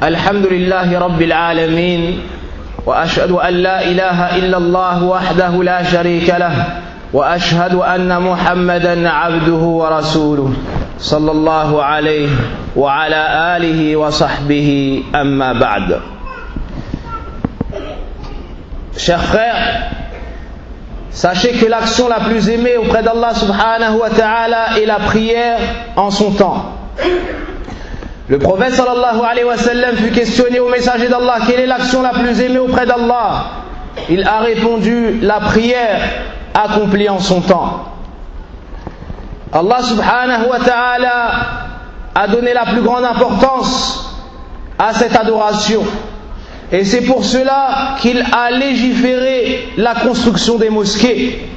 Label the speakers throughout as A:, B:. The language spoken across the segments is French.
A: الحمد لله رب العالمين وأشهد أن لا إله إلا الله وحده لا شريك له وأشهد أن محمدا عبده ورسوله صلى الله عليه وعلى آله وصحبه أما بعد. Chers frères, sachez que l'action la plus aimée auprès d'Allah subhanahu wa ta'ala est la prière en son temps. Le prophète sallallahu alayhi wa sallam fut questionné au messager d'Allah: quelle est l'action la plus aimée auprès d'Allah? Il a répondu: la prière accomplie en son temps. Allah subhanahu wa ta'ala a donné la plus grande importance à cette adoration. Et c'est pour cela qu'il a légiféré la construction des mosquées.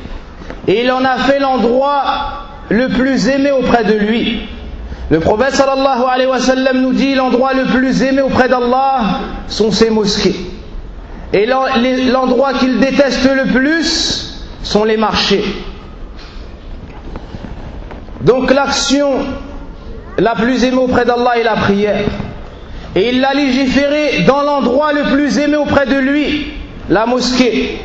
A: Et il en a fait l'endroit le plus aimé auprès de lui. Le prophète sallallahu alayhi wa sallam nous dit: l'endroit le plus aimé auprès d'Allah sont ces mosquées. Et l'endroit qu'il déteste le plus sont les marchés. Donc l'action la plus aimée auprès d'Allah est la prière. Et il l'a légiféré dans l'endroit le plus aimé auprès de lui, la mosquée.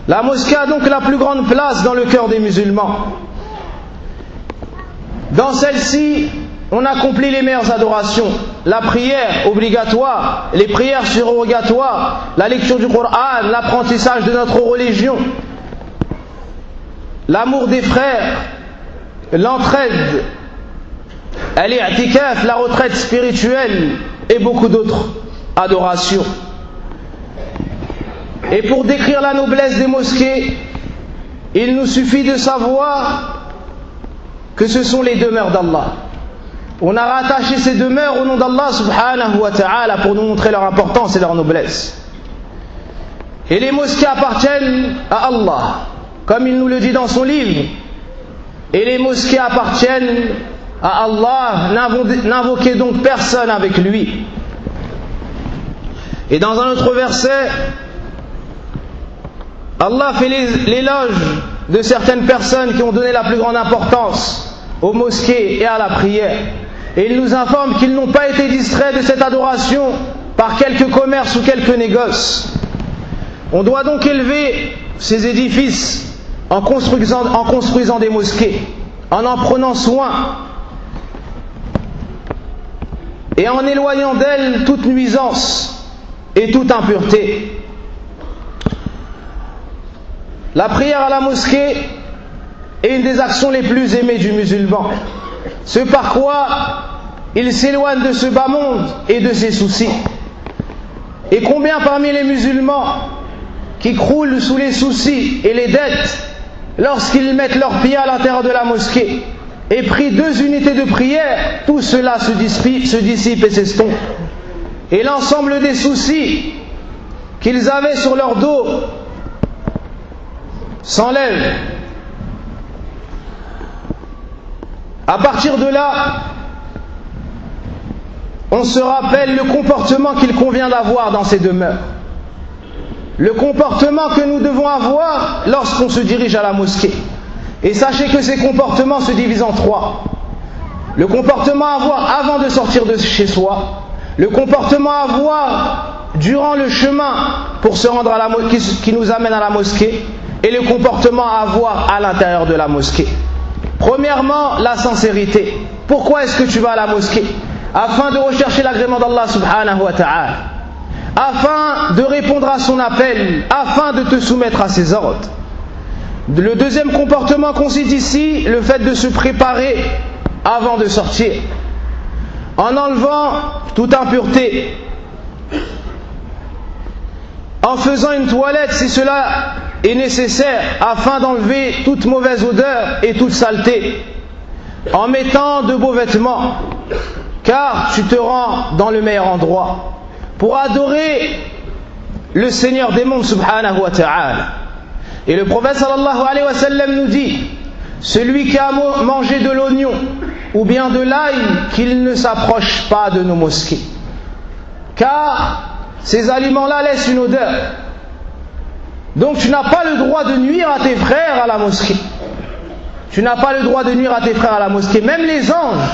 A: La mosquée a donc la plus grande place dans le cœur des musulmans. Dans celle-ci, on accomplit les meilleures adorations. La prière obligatoire, les prières surrogatoires, la lecture du Coran, l'apprentissage de notre religion, l'amour des frères, l'entraide, al-i'tikaf, la retraite spirituelle et beaucoup d'autres adorations. Et pour décrire la noblesse des mosquées, il nous suffit de savoir que ce sont les demeures d'Allah. On a rattaché ces demeures au nom d'Allah subhanahu wa ta'ala pour nous montrer leur importance et leur noblesse. Et les mosquées appartiennent à Allah, comme il nous le dit dans son livre. Et les mosquées appartiennent à Allah, n'invoquez donc personne avec lui. Et dans un autre verset, Allah fait l'éloge de certaines personnes qui ont donné la plus grande importance aux mosquées et à la prière. Et il nous informe qu'ils n'ont pas été distraits de cette adoration par quelques commerces ou quelques négoces. On doit donc élever ces édifices en construisant des mosquées, en prenant soin et en éloignant d'elles toute nuisance et toute impureté. La prière à la mosquée est une des actions les plus aimées du musulman, ce par quoi il s'éloigne de ce bas monde et de ses soucis. Et combien parmi les musulmans qui croulent sous les soucis et les dettes lorsqu'ils mettent leurs pieds à l'intérieur de la mosquée et prient 2 unités de prière, tout cela se dissipe et s'estompe. Et l'ensemble des soucis qu'ils avaient sur leur dos s'enlève. À partir de là, on se rappelle le comportement qu'il convient d'avoir dans ces demeures. Le comportement que nous devons avoir lorsqu'on se dirige à la mosquée. Et sachez que ces comportements se divisent en 3. Le comportement à avoir avant de sortir de chez soi, le comportement à avoir durant le chemin pour se rendre à la qui nous amène à la mosquée, et le comportement à avoir à l'intérieur de la mosquée. Premièrement, la sincérité. Pourquoi est-ce que tu vas à la mosquée? Afin de rechercher l'agrément d'Allah subhanahu wa ta'ala, afin de répondre à son appel, afin de te soumettre à ses ordres. Le deuxième comportement consiste ici le fait de se préparer avant de sortir, en enlevant toute impureté, en faisant une toilette si cela est nécessaire, afin d'enlever toute mauvaise odeur et toute saleté, en mettant de beaux vêtements, car tu te rends dans le meilleur endroit pour adorer le Seigneur des mondes subhanahu wa ta'ala. Et le prophète sallallahu alayhi wa sallam nous dit: celui qui a mangé de l'oignon ou bien de l'ail, qu'il ne s'approche pas de nos mosquées, car ces aliments-là laissent une odeur. Donc tu n'as pas le droit de nuire à tes frères à la mosquée. Tu n'as pas le droit de nuire à tes frères à la mosquée. Même les anges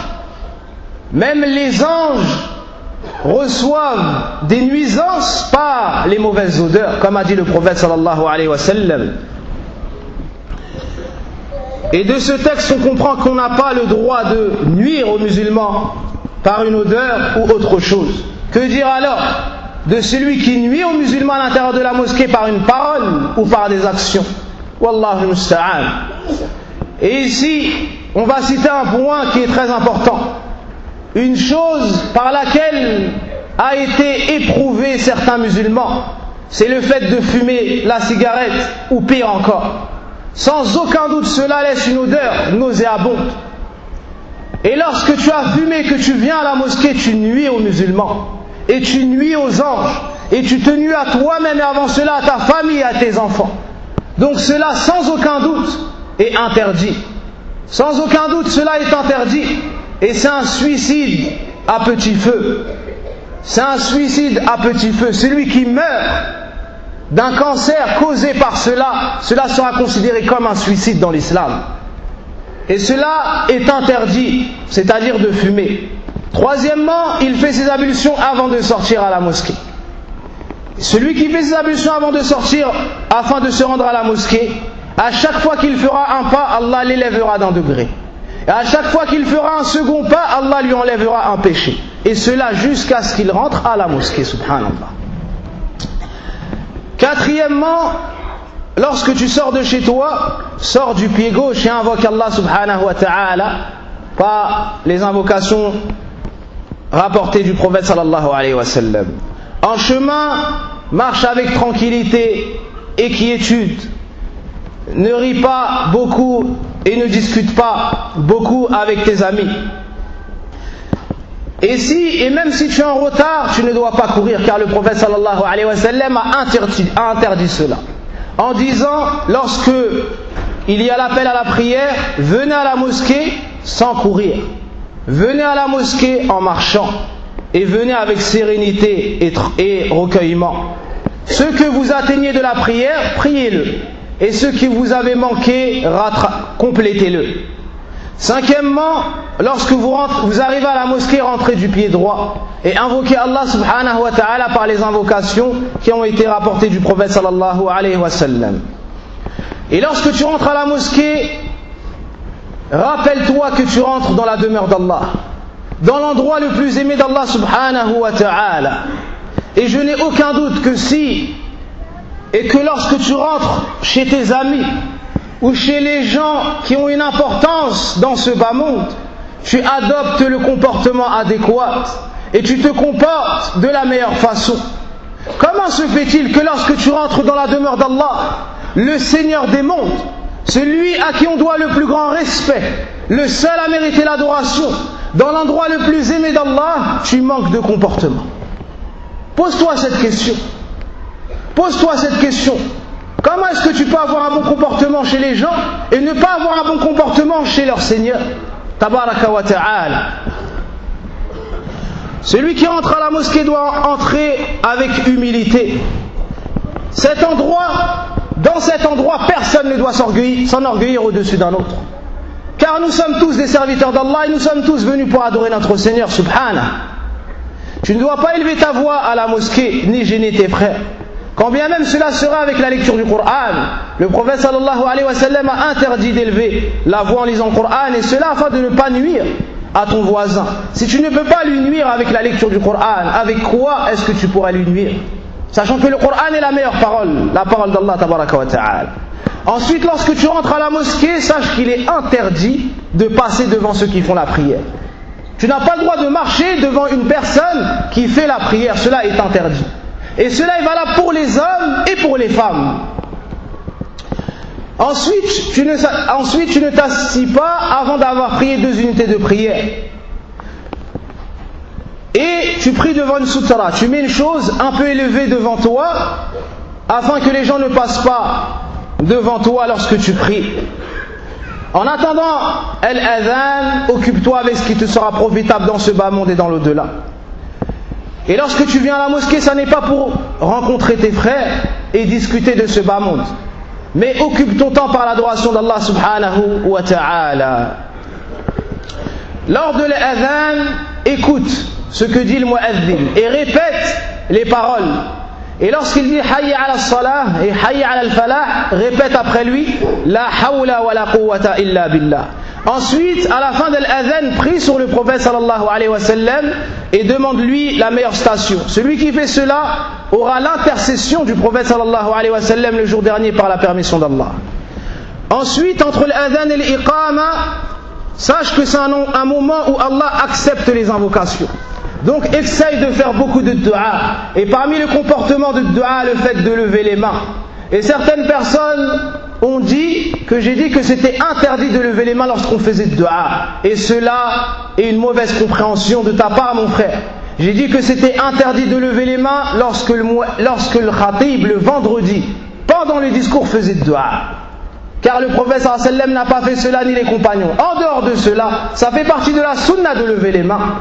A: reçoivent des nuisances par les mauvaises odeurs, comme a dit le prophète sallallahu alayhi wa sallam. Et de ce texte, on comprend qu'on n'a pas le droit de nuire aux musulmans par une odeur ou autre chose. Que dire alors de celui qui nuit aux musulmans à l'intérieur de la mosquée par une parole ou par des actions? Wallahu musta'an. Et ici, on va citer un point qui est très important. Une chose par laquelle a été éprouvé certains musulmans, c'est le fait de fumer la cigarette, ou pire encore. Sans aucun doute, cela laisse une odeur nauséabonde. Et lorsque tu as fumé, que tu viens à la mosquée, tu nuis aux musulmans, et tu nuis aux anges, et tu te nuis à toi-même et avant cela à ta famille et à tes enfants. Donc cela, sans aucun doute, est interdit. Sans aucun doute, cela est interdit. Et c'est un suicide à petit feu. C'est un suicide à petit feu. Celui qui meurt d'un cancer causé par cela, cela sera considéré comme un suicide dans l'islam. Et cela est interdit, c'est-à-dire de fumer. Troisièmement, il fait ses ablutions avant de sortir à la mosquée. Celui qui fait ses ablutions avant de sortir afin de se rendre à la mosquée, à chaque fois qu'il fera un pas, Allah l'élèvera d'un degré. Et à chaque fois qu'il fera un second pas, Allah lui enlèvera un péché. Et cela jusqu'à ce qu'il rentre à la mosquée, subhanallah. Quatrièmement, lorsque tu sors de chez toi, sors du pied gauche et invoque Allah subhanahu wa ta'ala par les invocations rapportées du prophète sallallahu alayhi wa sallam. En chemin, marche avec tranquillité et quiétude. Ne ris pas beaucoup et ne discute pas beaucoup avec tes amis. Et même si tu es en retard, tu ne dois pas courir, car le prophète sallallahu alayhi wa sallam a interdit cela. En disant, lorsque il y a l'appel à la prière, venez à la mosquée sans courir. Venez à la mosquée en marchant. Et venez avec sérénité et recueillement. Ce que vous atteignez de la prière, priez-le. Et ce qui vous avez manqué, complétez-le. Cinquièmement, lorsque vous arrivez à la mosquée, rentrez du pied droit et invoquez Allah subhanahu wa ta'ala par les invocations qui ont été rapportées du prophète sallallahu alayhi wa sallam. Et lorsque tu rentres à la mosquée, rappelle-toi que tu rentres dans la demeure d'Allah, dans l'endroit le plus aimé d'Allah subhanahu wa ta'ala. Et je n'ai aucun doute que lorsque tu rentres chez tes amis ou chez les gens qui ont une importance dans ce bas monde, tu adoptes le comportement adéquat et tu te comportes de la meilleure façon. Comment se fait-il que lorsque tu rentres dans la demeure d'Allah, le Seigneur des mondes, celui à qui on doit le plus grand respect, le seul à mériter l'adoration, dans l'endroit le plus aimé d'Allah, tu manques de comportement? Pose-toi cette question. Pose-toi cette question. Comment est-ce que tu peux avoir un bon comportement chez les gens et ne pas avoir un bon comportement chez leur Seigneur Tabaraka wa ta'ala. Celui qui entre à la mosquée doit entrer avec humilité. Dans cet endroit, personne ne doit s'enorgueillir au-dessus d'un autre. Car nous sommes tous des serviteurs d'Allah et nous sommes tous venus pour adorer notre Seigneur subhanahu. Tu ne dois pas élever ta voix à la mosquée ni gêner tes frères. Quand bien même cela sera avec la lecture du Coran. Le prophète sallallahu alayhi wa sallam a interdit d'élever la voix en lisant le Coran, et cela afin de ne pas nuire à ton voisin. Si tu ne peux pas lui nuire avec la lecture du Coran, avec quoi est-ce que tu pourras lui nuire? Sachant que le Coran est la meilleure parole, la parole d'Allah tabaraka wa ta'ala. Ensuite, lorsque tu rentres à la mosquée, sache qu'il est interdit de passer devant ceux qui font la prière. Tu n'as pas le droit de marcher devant une personne qui fait la prière, cela est interdit. Et cela est valable pour les hommes et pour les femmes. Ensuite, tu ne t'assis pas avant d'avoir prié 2 unités de prière. Et tu pries devant une sutra. Tu mets une chose un peu élevée devant toi, afin que les gens ne passent pas devant toi lorsque tu pries. En attendant al-adhan, occupe-toi avec ce qui te sera profitable dans ce bas monde et dans l'au-delà. Et lorsque tu viens à la mosquée, ça n'est pas pour rencontrer tes frères et discuter de ce bas monde, mais occupe ton temps par l'adoration d'Allah subhanahu wa ta'ala. Lors de l'adhan, écoute ce que dit le mu'adhin et répète les paroles. Et lorsqu'il dit hayya ala salah et hayya ala al-falah, répète après lui la hawla wa la quwwata illa billah. Ensuite, à la fin de l'adhan, prie sur le prophète sallallahu alayhi wa sallam et demande-lui la meilleure station. Celui qui fait cela aura l'intercession du prophète sallallahu alayhi wa sallam le jour dernier par la permission d'Allah. Ensuite, entre l'adhan et l'iqama, sache que c'est un moment où Allah accepte les invocations. Donc essaye de faire beaucoup de dua. Et parmi le comportement de dua, le fait de lever les mains. Et certaines personnes ont dit que j'ai dit que c'était interdit de lever les mains lorsqu'on faisait de dua. Et cela est une mauvaise compréhension de ta part, mon frère. J'ai dit que c'était interdit de lever les mains lorsque le khatib, le vendredi, pendant le discours, faisait de dua. Car le prophète sallallahu alayhi wa sallam n'a pas fait cela ni les compagnons. En dehors de cela, ça fait partie de la sunna de lever les mains.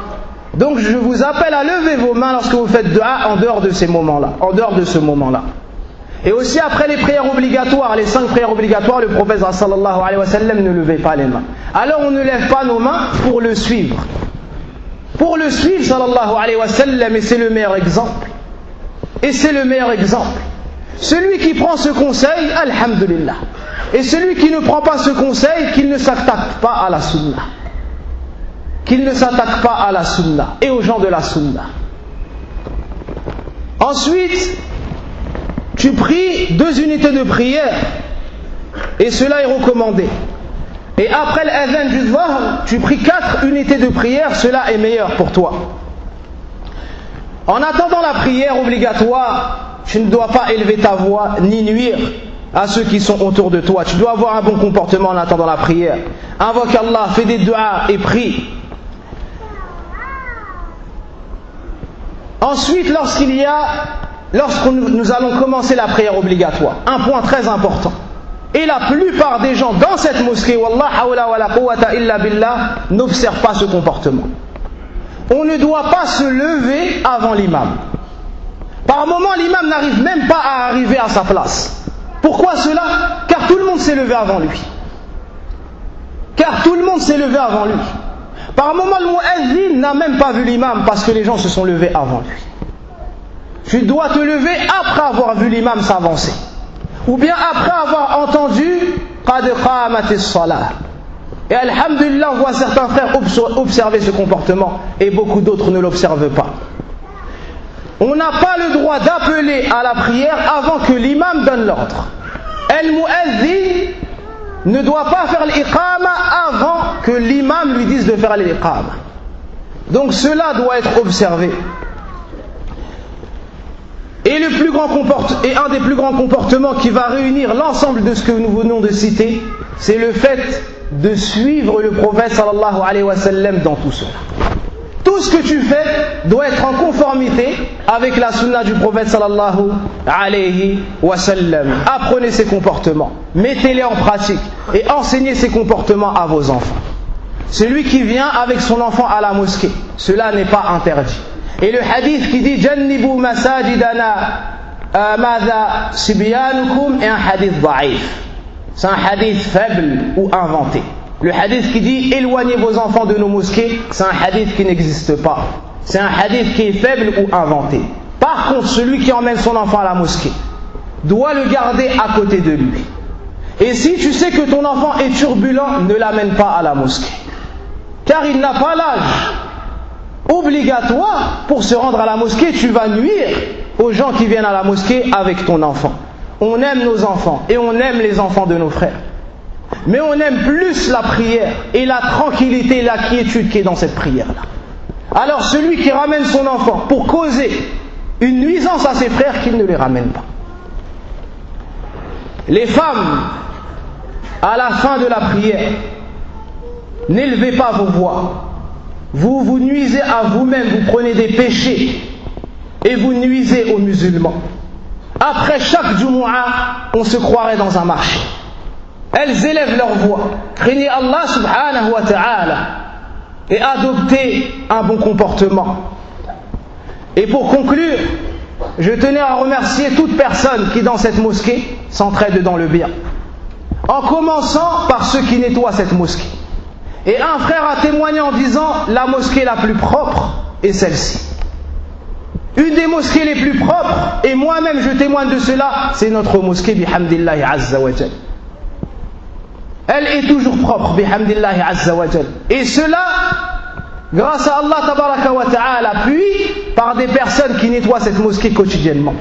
A: Donc je vous appelle à lever vos mains lorsque vous faites dua en dehors de ces moments-là, en dehors de ce moment-là. Et aussi après les prières obligatoires, les 5 prières obligatoires, le prophète sallallahu alayhi wa sallam ne levait pas les mains. Alors on ne lève pas nos mains pour le suivre. Pour le suivre sallallahu alayhi wa sallam, et c'est le meilleur exemple. Et c'est le meilleur exemple. Celui qui prend ce conseil, alhamdulillah. Et celui qui ne prend pas ce conseil, qu'il ne s'attaque pas à la sunna. Qu'il ne s'attaque pas à la sunna et aux gens de la sunna. Ensuite, tu pries 2 unités de prière et cela est recommandé. Et après l'adhan du dhuhr, tu pries 4 unités de prière, cela est meilleur pour toi. En attendant la prière obligatoire, tu ne dois pas élever ta voix ni nuire à ceux qui sont autour de toi. Tu dois avoir un bon comportement en attendant la prière. Invoque Allah, fais des duas et prie. Ensuite, lorsque nous allons commencer la prière obligatoire, un point très important. Et la plupart des gens dans cette mosquée, wallah hawla wa la quwwata illa billah, n'observent pas ce comportement. On ne doit pas se lever avant l'imam. Par moment, l'imam n'arrive même pas à arriver à sa place. Pourquoi cela? Car tout le monde s'est levé avant lui. Car tout le monde s'est levé avant lui. Par moment, le mu'adhin n'a même pas vu l'imam parce que les gens se sont levés avant lui. Tu dois te lever après avoir vu l'imam s'avancer. Ou bien après avoir entendu qad qamatis salah. Et alhamdulillah, on voit certains frères observer ce comportement et beaucoup d'autres ne l'observent pas. On n'a pas le droit d'appeler à la prière avant que l'imam donne l'ordre. El mu'adhin ne doit pas faire l'iqama avant que l'imam lui dise de faire l'iqama. Donc cela doit être observé. Et un des plus grands comportements qui va réunir l'ensemble de ce que nous venons de citer, c'est le fait de suivre le prophète sallallahu alayhi wa sallam dans tout cela. Tout ce que tu fais doit être en conformité avec la sunna du prophète sallallahu alayhi wa sallam. Apprenez ces comportements, mettez-les en pratique et enseignez ces comportements à vos enfants. Celui qui vient avec son enfant à la mosquée, cela n'est pas interdit. Et le hadith qui dit jannibu masajidana madha sibyanukum est un hadith da'if. C'est un hadith faible ou inventé. Le hadith qui dit éloignez vos enfants de nos mosquées, c'est un hadith qui n'existe pas. C'est un hadith qui est faible ou inventé. Par contre, celui qui emmène son enfant à la mosquée doit le garder à côté de lui. Et si tu sais que ton enfant est turbulent, ne l'amène pas à la mosquée. Car il n'a pas l'âge obligatoire pour se rendre à la mosquée. Tu vas nuire aux gens qui viennent à la mosquée avec ton enfant. On aime nos enfants et on aime les enfants de nos frères. Mais on aime plus la prière et la tranquillité et la quiétude qui est dans cette prière-là. Alors celui qui ramène son enfant pour causer une nuisance à ses frères, qu'il ne les ramène pas. Les femmes, à la fin de la prière, n'élevez pas vos voix. Vous vous nuisez à vous-même, vous prenez des péchés et vous nuisez aux musulmans. Après chaque Jumu'ah, on se croirait dans un marché. Elles élèvent leur voix. Craignez Allah subhanahu wa ta'ala et adoptez un bon comportement. Et pour conclure, je tenais à remercier toute personne qui dans cette mosquée s'entraide dans le bien. En commençant par ceux qui nettoient cette mosquée. Et un frère a témoigné en disant la mosquée la plus propre est celle-ci. Une des mosquées les plus propres, et moi-même je témoigne de cela, c'est notre mosquée bihamdillahi azza wa jal. Elle est toujours propre bihamdillahi azza wa jal. Et cela grâce à Allah tabaraka wa ta'ala, puis par des personnes qui nettoient cette mosquée quotidiennement.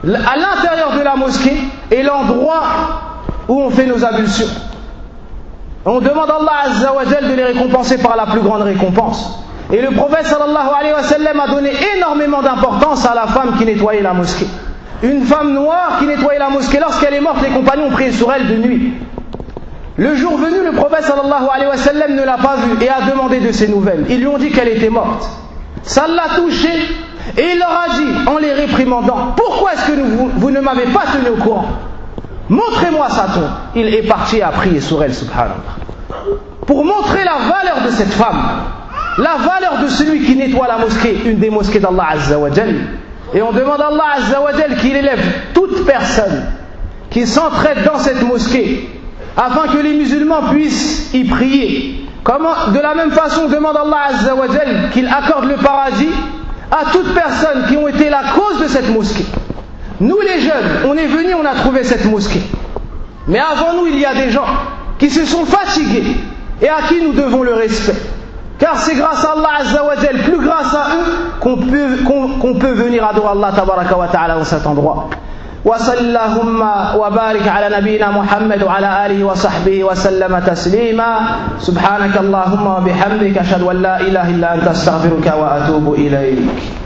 A: À l'intérieur de la mosquée est l'endroit où on fait nos ablutions. On demande à Allah azza wa jal de les récompenser par la plus grande récompense. Et le prophète sallallahu alayhi wa sallam a donné énormément d'importance à la femme qui nettoyait la mosquée. Une femme noire qui nettoyait la mosquée, lorsqu'elle est morte, les compagnons ont prié sur elle de nuit. Le jour venu, le prophète sallallahu alayhi wa sallam ne l'a pas vue et a demandé de ses nouvelles. Ils lui ont dit qu'elle était morte. Ça l'a touché et il leur a dit, en les réprimandant, pourquoi est-ce que vous ne m'avez pas tenu au courant? Montrez-moi sa tombe. Il est parti et a prié sur elle, subhanallah. Pour montrer la valeur de cette femme, la valeur de celui qui nettoie la mosquée, une des mosquées d'Allah azza wa jal. Et on demande à Allah azza wa jal qu'il élève toute personne qui s'entraide dans cette mosquée afin que les musulmans puissent y prier. De la même façon, on demande à Allah azza wa jal qu'il accorde le paradis à toutes personnes qui ont été la cause de cette mosquée. Nous les jeunes, on est venus, on a trouvé cette mosquée. Mais avant nous, il y a des gens qui se sont fatigués et à qui nous devons le respect. Car c'est grâce à Allah azza wa jal, plus grâce à eux, qu'on peut venir adorer Allah tabaraka wa ta'ala dans cet endroit. وصلى اللهم وبارك على نبينا محمد وعلى آله وصحبه وسلم تسليما سبحانك اللهم وبحمدك أشهد أن لا إله إلا أنت أستغفرك وأتوب إليك.